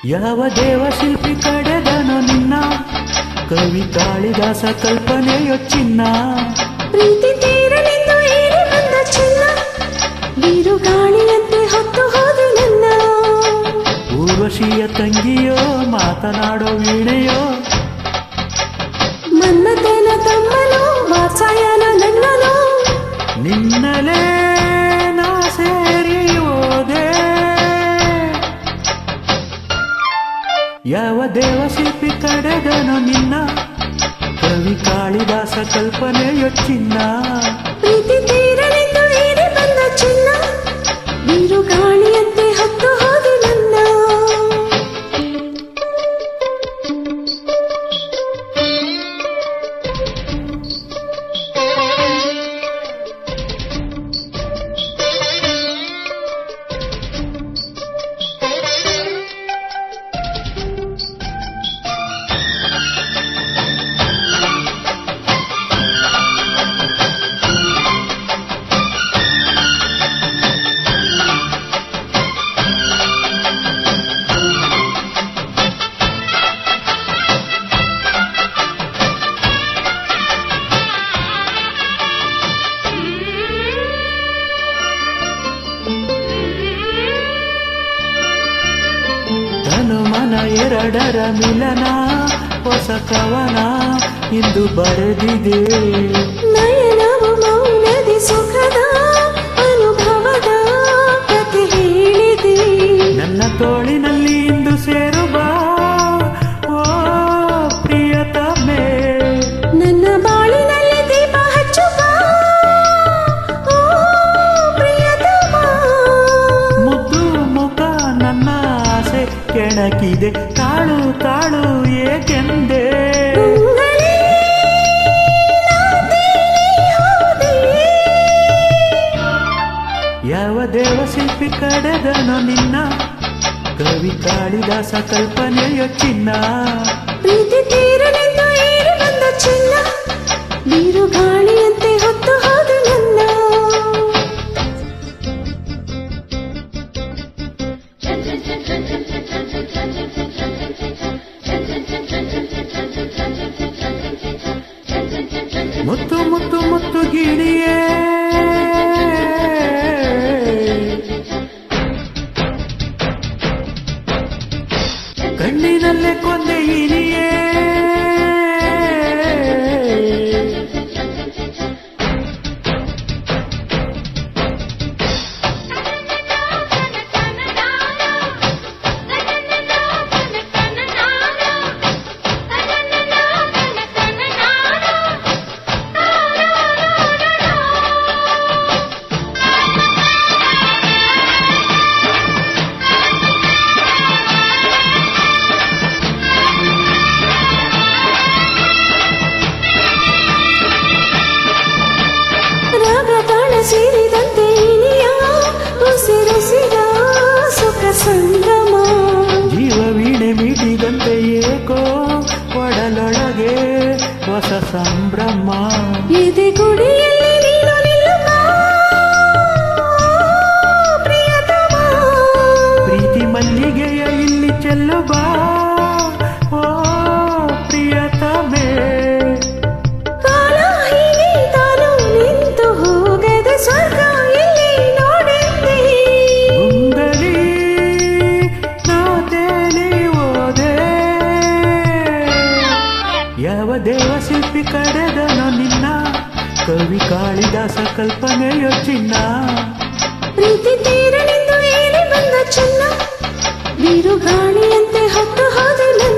ಯಾವ ದೇವ ಶಿಲ್ಪಿ ಕಡೆದನೋ ನಿನ್ನ ಕವಿ ಕಾಳಿದಾಸ ಕಲ್ಪನೆಯೊ ಚಿನ್ನ ಪ್ರೀತಿ ತೀರಲೆಂದು ಏರಿ ಬಂದ ಚಿನ್ನ ಬಿರುಗಾಳಿಯಂತೆ ಹೊತ್ತು ಹೋದ ನನ್ನ ಊರ್ವಶಿಯ ತಂಗಿಯೋ ಮಾತನಾಡೋ ವೀಣೆಯೋ ಮನ್ಮಥನ ತಮ್ಮನೋ ವಾತ್ಸಾಯನ ನನ್ನನೋ ನಿನ್ನಲೇ ನಾ ಸೇರಿ ಹೋದೆ ಯಾವ ದೇವ ಶಿಲ್ಪಿ ಕಡೆದನೋ ನಿನ್ನ ಕವಿ ಕಾಳಿದಾಸ ಕಲ್ಪನೆಯೊ ಚಿನ್ನ ಪ್ರೀತಿ ತೀರಲೆಂದು ಏರಿ ಬಂದ ಚಿನ್ನ ಬಿರುಗಾಳಿಯಂತೆ ಹೊತ್ತು ಹೋದ ನನ್ನ ತನು ಮನ ಎರಡರ ಮಿಲನ ಹೊಸ ಕವನ ಇಂದು ಬರೆದಿದೆ ನಯನವು ಮೌನದಿ ಸುಖದ ಅನುಭವದ ಕಥೆ ಹೇಳಿದೆ ನನ್ನ ತೋಳಿನಲ್ಲಿ ಇಂದು ಸೇರು ಬಾ ಓ ಪ್ರಿಯತಮೆ ನನ್ನ ಬಾಳಿನಲ್ಲಿ ದೀಪ ಹಚ್ಚು ಬಾ ಓ ಪ್ರಿಯತಮ ಮುದ್ದು ಮುಖ ನನ್ನ ಆಸೆ ಕೆಣಕಿದೆ ತಾಳು ತಾಳು ಏಕೆಂದೆ ಉಂಗಲೇ ನಾದೇನೆ ಹೋದೆ ಯಾವ ದೇವ ಶಿಲ್ಪಿ ಕಡೆದನೋ ನಿನ್ನ ಕವಿ ಕಾಳಿದಾಸ ಕಲ್ಪನೆಯೊ ಚಿನ್ನ ಪ್ರೀತಿ ತೀರಲೆಂದು ಏರಿ ಬಂದ ಚಿನ್ನ ಬಿರುಗಾಳಿಯಂತೆ ಹೊತ್ತು ಹೋದ ನನ್ನ ಮುತ್ತು ಮುತ್ತು ಮುತ್ತು ಗಿಣಿಯೇ ಕಣ್ಣಿನಲ್ಲೇ ಕೊಂದೆ ಇನಿಯೇ ರಾಗ ತಾಳ ಸೇರಿದಂತೆ ಇನಿಯ ಉಸಿರಿಸಿದ ಸುಖ ಸಂಗಮ ಜೀವ ವೀಣೆ ಮೀಟಿದಂತೆ ಏಕೋ ಒಡಲೊಳಗೆ ಹೊಸ ಸಂಭ್ರಮ ಎದೆ ಗುಡಿಯಲ್ಲಿ ನೀನು ನಿಲ್ಲುವ ಪ್ರಿಯತಮ ಪ್ರೀತಿ ಮಲ್ಲಿಗೆಯ ಇಲ್ಲಿ ಚೆಲ್ಲುವ ಓ ಪ್ರಿಯತಮೆ ಕಾಲ ಹೀಗೆ ತಾನು ನಿಂತು ಹೋಗದ ಸ್ವರ್ಗ ಇಲ್ಲಿ ನೋಡಿದ್ದೆ ಮುಂದಲಿ ನಾ ತೇಲಿ ಹೋದೆ ಯಾವ ದೇವ ಶಿಲ್ಪಿ ಕಡೆದನೋ ನಿನ್ನ ಕವಿ ಕಾಳಿದಾಸ ಕಲ್ಪನೆಯೊ ಚಿನ್ನ ಪ್ರೀತಿ ತೀರಲೆಂದು ಏರಿ ಬಂದ ಚಿನ್ನ ಬಿರುಗಾಳಿಯಂತೆ ಹೊತ್ತು ಹೋದ ನನ್ನ